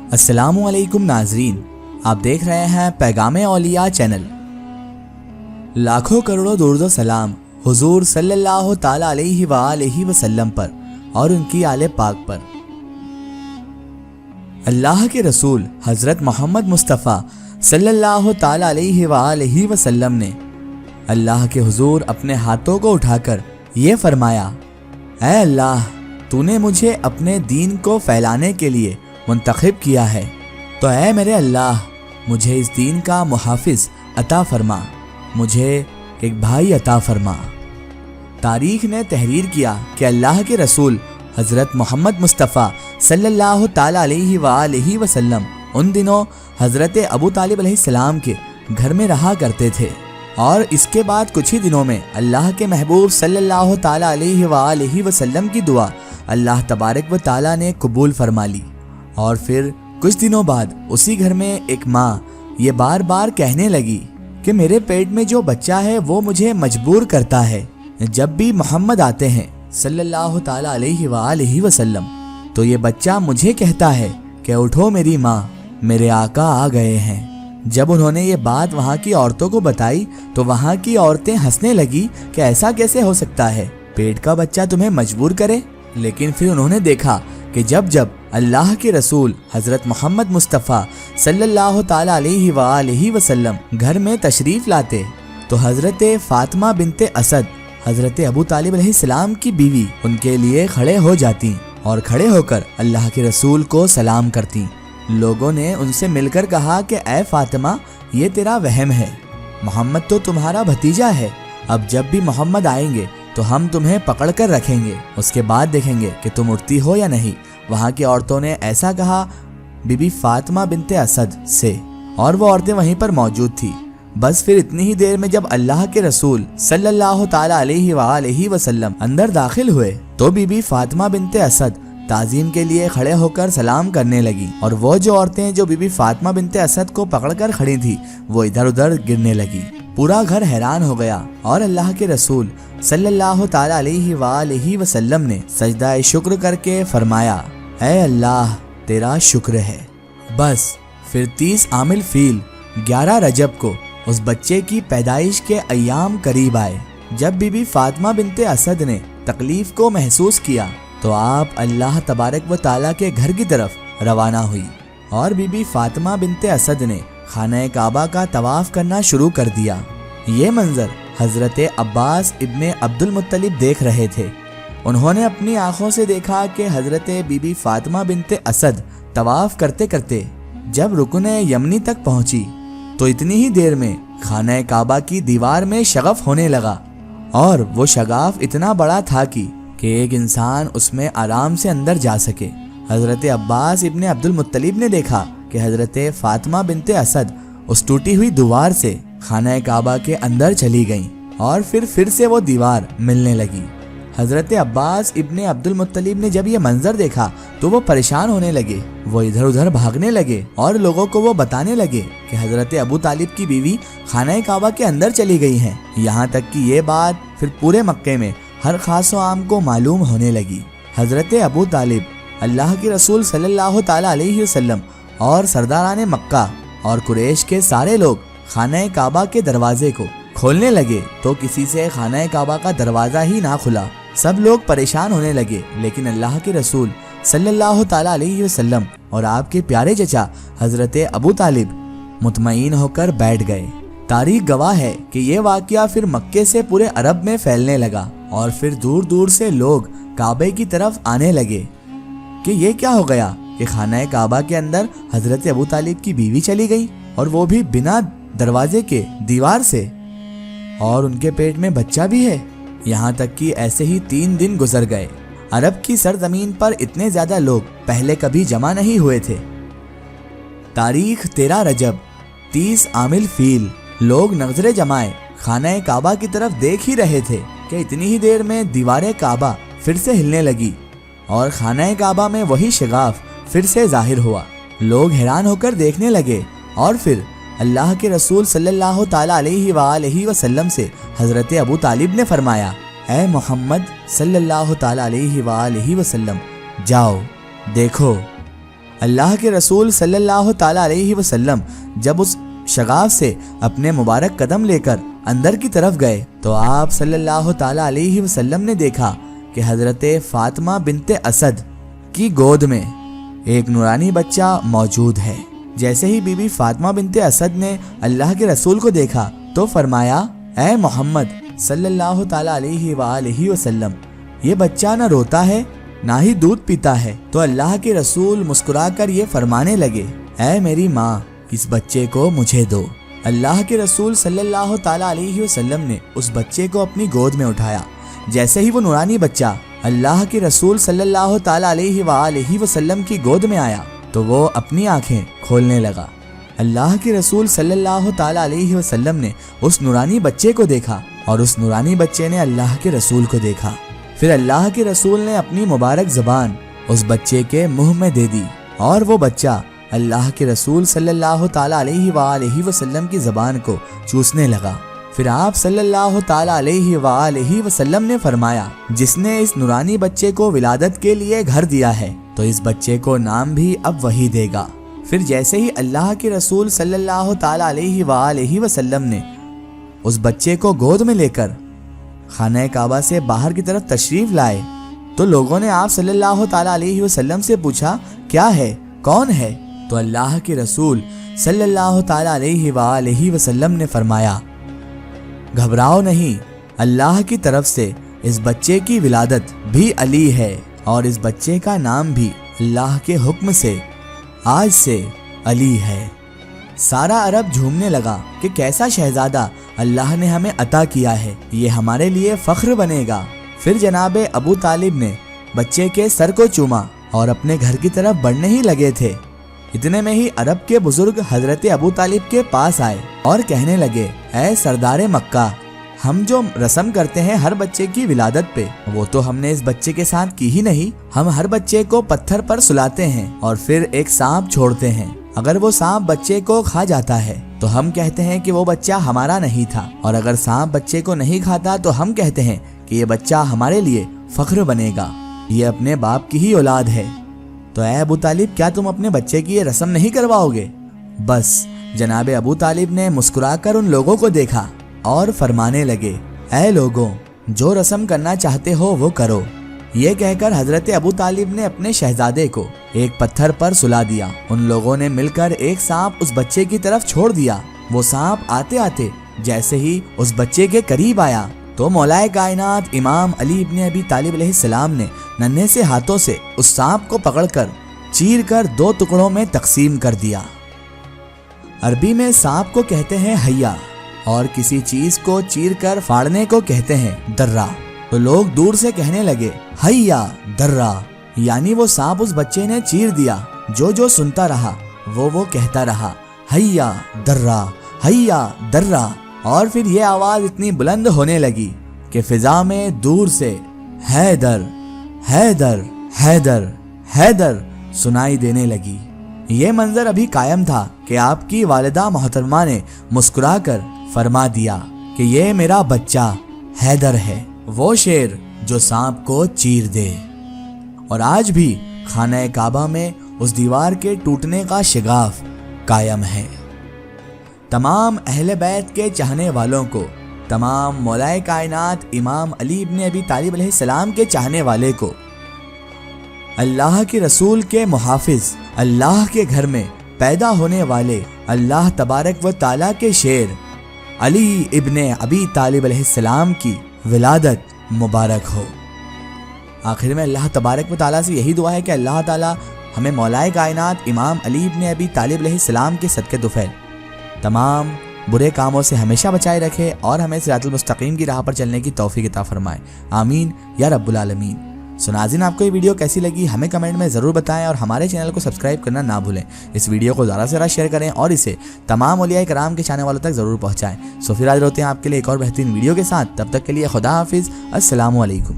السلام علیکم ناظرین، آپ دیکھ رہے ہیں پیغام اولیاء چینل۔ لاکھوں کروڑوں درود و سلام حضور صلی اللہ تعالی علیہ وآلہ وسلم پر اور ان کی آل پاک پر۔ اللہ کے رسول حضرت محمد مصطفیٰ صلی اللہ تعالی علیہ وآلہ وسلم نے اللہ کے حضور اپنے ہاتھوں کو اٹھا کر یہ فرمایا، اے اللہ، تو نے مجھے اپنے دین کو پھیلانے کے لیے منتخب کیا ہے، تو اے میرے اللہ، مجھے اس دین کا محافظ عطا فرما، مجھے ایک بھائی عطا فرما۔ تاریخ نے تحریر کیا کہ اللہ کے رسول حضرت محمد مصطفیٰ صلی اللہ تعالی علیہ وآلہ وسلم ان دنوں حضرت ابو طالب علیہ السلام کے گھر میں رہا کرتے تھے، اور اس کے بعد کچھ ہی دنوں میں اللہ کے محبوب صلی اللہ تعالی علیہ وآلہ وسلم کی دعا اللہ تبارک و تعالی نے قبول فرما لی۔ اور پھر کچھ دنوں بعد اسی گھر میں ایک ماں یہ بار بار کہنے لگی کہ میرے پیٹ میں جو بچہ ہے وہ مجھے مجبور کرتا ہے، جب بھی محمد آتے ہیں صلی اللہ تعالی علیہ وآلہ وسلم تو یہ بچہ مجھے کہتا ہے کہ اٹھو میری ماں، میرے آقا آ گئے ہیں۔ جب انہوں نے یہ بات وہاں کی عورتوں کو بتائی تو وہاں کی عورتیں ہنسنے لگی کہ ایسا کیسے ہو سکتا ہے، پیٹ کا بچہ تمہیں مجبور کرے۔ لیکن پھر انہوں نے دیکھا کہ جب اللہ کے رسول حضرت محمد مصطفیٰ صلی اللہ تعالی علیہ وآلہ وسلم گھر میں تشریف لاتے تو حضرت فاطمہ بنت اسد، حضرت ابو طالب علیہ السلام کی بیوی، ان کے لیے کھڑے ہو جاتی اور کھڑے ہو کر اللہ کے رسول کو سلام کرتی۔ لوگوں نے ان سے مل کر کہا کہ اے فاطمہ، یہ تیرا وہم ہے، محمد تو تمہارا بھتیجا ہے، اب جب بھی محمد آئیں گے تو ہم تمہیں پکڑ کر رکھیں گے، اس کے بعد دیکھیں گے کہ تم اٹھتی ہو یا نہیں۔ وہاں کی عورتوں نے ایسا کہا بی بی فاطمہ بنت اسد سے، اور وہ عورتیں وہیں پر موجود تھی۔ بس پھر اتنی ہی دیر میں جب اللہ کے رسول صلی اللہ تعالی علیہ وآلہ وسلم اندر داخل ہوئے تو بی بی فاطمہ بنت اسد تعظیم کے لیے کھڑے ہو کر سلام کرنے لگی، اور وہ جو عورتیں جو بی بی فاطمہ بنت اسد کو پکڑ کر کھڑی تھی وہ ادھر ادھر گرنے لگی۔ پورا گھر حیران ہو گیا، اور اللہ کے رسول صلی اللہ تعالی علیہ وآلہ وسلم نے سجدہ شکر کر کے فرمایا، اے اللہ، تیرا شکر ہے۔ بس پھر 30 عامل فیل 11 رجب کو اس بچے کی پیدائش کے ایام قریب آئے۔ جب بی بی فاطمہ بنت اسد نے تکلیف کو محسوس کیا تو آپ اللہ تبارک و تعالیٰ کے گھر کی طرف روانہ ہوئی، اور بی بی فاطمہ بنت اسد نے خانہ کعبہ کا طواف کرنا شروع کر دیا۔ یہ منظر حضرت عباس ابن عبد المطلب دیکھ رہے تھے۔ انہوں نے اپنی آنکھوں سے دیکھا کہ حضرت بی بی فاطمہ بنت اسد طواف کرتے کرتے جب رکن یمنی تک پہنچی تو اتنی ہی دیر میں خانہ کعبہ کی دیوار میں شغف ہونے لگا، اور وہ شغاف اتنا بڑا تھا کہ ایک انسان اس میں آرام سے اندر جا سکے۔ حضرت عباس ابن عبد المطلب نے دیکھا کہ حضرت فاطمہ بنت اسد اس ٹوٹی ہوئی دیوار سے خانہ کعبہ کے اندر چلی گئیں، اور پھر سے وہ دیوار ملنے لگی۔ حضرت عباس ابن عبد المطلب نے جب یہ منظر دیکھا تو وہ پریشان ہونے لگے، وہ ادھر ادھر بھاگنے لگے، اور لوگوں کو وہ بتانے لگے کہ حضرت ابو طالب کی بیوی خانہ کعبہ کے اندر چلی گئی ہیں، یہاں تک کہ یہ بات پھر پورے مکے میں ہر خاص و عام کو معلوم ہونے لگی۔ حضرت ابو طالب اللہ کے رسول صلی اللہ تعالی علیہ وسلم اور سرداران مکہ اور قریش کے سارے لوگ خانہ کعبہ کے دروازے کو کھولنے لگے تو کسی سے خانہ کعبہ کا دروازہ ہی نہ کھلا۔ سب لوگ پریشان ہونے لگے، لیکن اللہ کے رسول صلی اللہ تعالی علیہ وسلم اور آپ کے پیارے چچا حضرت ابو طالب مطمئن ہو کر بیٹھ گئے۔ تاریخ گواہ ہے کہ یہ واقعہ پھر مکے سے پورے عرب میں پھیلنے لگا، اور پھر دور دور سے لوگ کعبے کی طرف آنے لگے کہ یہ کیا ہو گیا کہ خانہ کعبہ کے اندر حضرت ابو طالب کی بیوی چلی گئی، اور وہ بھی بنا دروازے کے دیوار سے، اور ان کے پیٹ میں بچہ بھی ہے۔ یہاں تک کہ ایسے ہی 3 دن گزر گئے۔ عرب کی سرزمین پر اتنے زیادہ لوگ پہلے کبھی جمع نہیں ہوئے تھے۔ تاریخ 13 رجب 30 عامل فیل لوگ نظریں جمائے خانہ کعبہ کی طرف دیکھ ہی رہے تھے کہ اتنی ہی دیر میں دیوار کعبہ پھر سے ہلنے لگی، اور خانہ کعبہ میں وہی شغاف پھر سے ظاہر ہوا۔ لوگ حیران ہو کر دیکھنے لگے، اور پھر اللہ کے رسول صلی اللہ تعالی علیہ وآلہ وسلم سے حضرت ابو طالب نے فرمایا، اے محمد صلی اللہ تعالی علیہ وآلہ وسلم، جاؤ دیکھو اللہ کے رسول صلی اللہ تعالی علیہ وسلم جب اس شگاف سے اپنے مبارک قدم لے کر اندر کی طرف گئے تو آپ صلی اللہ تعالی علیہ وسلم نے دیکھا کہ حضرت فاطمہ بنت اسد کی گود میں ایک نورانی بچہ موجود ہے۔ جیسے ہی بی بی فاطمہ بنت اسد نے اللہ کے رسول کو دیکھا تو فرمایا، اے محمد صلی اللہ تعالی علیہ وآلہ وسلم، یہ بچہ نہ روتا ہے نہ ہی دودھ پیتا ہے۔ تو اللہ کے رسول مسکرا کر یہ فرمانے لگے، اے میری ماں، اس بچے کو مجھے دو۔ اللہ کے رسول صلی اللہ تعالی علیہ وسلم نے اس بچے کو اپنی گود میں اٹھایا۔ جیسے ہی وہ نورانی بچہ اللہ کے رسول صلی اللہ تعالی علیہ وآلہ وسلم کی گود میں آیا تو وہ اپنی آنکھیں کھولنے لگا۔ اللہ کے رسول صلی اللہ تعالی علیہ وسلم نے اس نورانی بچے کو دیکھا اور اس نورانی بچے نے اللہ کے رسول کو دیکھا۔ پھر اللہ کے رسول نے اپنی مبارک زبان اس بچے کے منہ میں دے دی اور وہ بچہ اللہ کے رسول صلی اللہ تعالی علیہ وآلہ وسلم کی زبان کو چوسنے لگا۔ پھر آپ صلی اللہ تعالی علیہ وآلہ وسلم نے فرمایا، جس نے اس نورانی بچے کو ولادت کے لیے گھر دیا ہے تو اس بچے کو نام بھی اب وہی دے گا۔ پھر جیسے ہی اللہ کے رسول صلی اللہ تعالی علیہ وآلہ وسلم نے اس بچے کو گود میں لے کر خانہ کعبہ سے باہر کی طرف تشریف لائے تو لوگوں نے آپ صلی اللہ تعالی علیہ وسلم سے پوچھا، کیا ہے، کون ہے؟ تو اللہ کے رسول صلی اللہ تعالی علیہ وآلہ وسلم نے فرمایا، گھبراؤ نہیں، اللہ کی طرف سے اس بچے کی ولادت بھی علی ہے اور اس بچے کا نام بھی اللہ کے حکم سے آج سے علی ہے۔ سارا عرب جھومنے لگا کہ کیسا شہزادہ اللہ نے ہمیں عطا کیا ہے، یہ ہمارے لیے فخر بنے گا۔ پھر جناب ابو طالب نے بچے کے سر کو چوما اور اپنے گھر کی طرف بڑھنے ہی لگے تھے۔ اتنے میں ہی عرب کے بزرگ حضرت ابو طالب کے پاس آئے اور کہنے لگے، اے سردار مکہ، ہم جو رسم کرتے ہیں ہر بچے کی ولادت پہ، وہ تو ہم نے اس بچے کے ساتھ کی ہی نہیں۔ ہم ہر بچے کو پتھر پر سلاتے ہیں اور پھر ایک سانپ چھوڑتے ہیں۔ اگر وہ سانپ بچے کو کھا جاتا ہے تو ہم کہتے ہیں کہ وہ بچہ ہمارا نہیں تھا، اور اگر سانپ بچے کو نہیں کھاتا تو ہم کہتے ہیں کہ یہ بچہ ہمارے لیے فخر بنے گا، یہ اپنے باپ کی ہی اولاد ہے۔ تو اے ابو طالب، کیا تم اپنے بچے کی یہ رسم نہیں کرواؤ گے؟ بس جناب ابو طالب نے مسکرا کر ان لوگوں کو دیکھا اور فرمانے لگے، اے لوگوں، جو رسم کرنا چاہتے ہو وہ کرو۔ یہ کہہ کر حضرت ابو طالب نے اپنے شہزادے کو ایک پتھر پر سلا دیا۔ ان لوگوں نے مل کر ایک سانپ اس بچے کی طرف چھوڑ دیا۔ وہ سانپ آتے آتے جیسے ہی اس بچے کے قریب آیا تو مولا کائنات امام علی ابن ابی طالب علیہ السلام نے ننھے سے ہاتھوں سے اس سانپ کو پکڑ کر چیر کر 2 ٹکڑوں میں تقسیم کر دیا۔ عربی میں سانپ کو کہتے ہیں حیا اور کسی چیز کو چیر کر پھاڑنے کو کہتے ہیں درہ۔ تو لوگ دور سے کہنے لگے، حیا درہ، یعنی وہ سانپ اس بچے نے چیر دیا۔ جو سنتا رہا وہ کہتا رہا، حیا درہ، حیا درہ۔ اور پھر یہ آواز اتنی بلند ہونے لگی کہ فضا میں دور سے حیدر حیدر حیدر حیدر سنائی دینے لگی۔ یہ منظر ابھی قائم تھا کہ آپ کی والدہ محترمہ نے مسکرا کر فرما دیا کہ یہ میرا بچہ حیدر ہے، وہ شیر جو سانپ کو چیر دے۔ اور آج بھی خانہ کعبہ میں اس دیوار کے ٹوٹنے کا شگاف قائم ہے۔ تمام اہل بیت کے چاہنے والوں کو، تمام مولا کائنات امام علی ابن ابی طالب علیہ السلام کے چاہنے والے کو، اللہ کے رسول کے محافظ، اللہ کے گھر میں پیدا ہونے والے اللہ تبارک و تعالیٰ کے شیر علی ابن ابی طالب علیہ السلام کی ولادت مبارک ہو۔ آخر میں اللہ تبارک و تعالیٰ سے یہی دعا ہے کہ اللہ تعالیٰ ہمیں مولا کائنات امام علی ابن ابی طالب علیہ السلام کے صدقے طفیل تمام برے کاموں سے ہمیشہ بچائے رکھے اور ہمیں صراط المستقیم کی راہ پر چلنے کی توفیق عطا فرمائے، آمین یا رب العالمین۔ سو ناظرین، آپ کو یہ ویڈیو کیسی لگی ہمیں کمنٹ میں ضرور بتائیں اور ہمارے چینل کو سبسکرائب کرنا نہ بھولیں۔ اس ویڈیو کو زیادہ سے زیادہ شیئر کریں اور اسے تمام اولیاء کرام کے چاہنے والوں تک ضرور پہنچائیں۔ سو پھر حاضر ہوتے ہیں آپ کے لیے ایک اور بہترین ویڈیو کے ساتھ، تب تک کے لیے خدا حافظ، السلام علیکم۔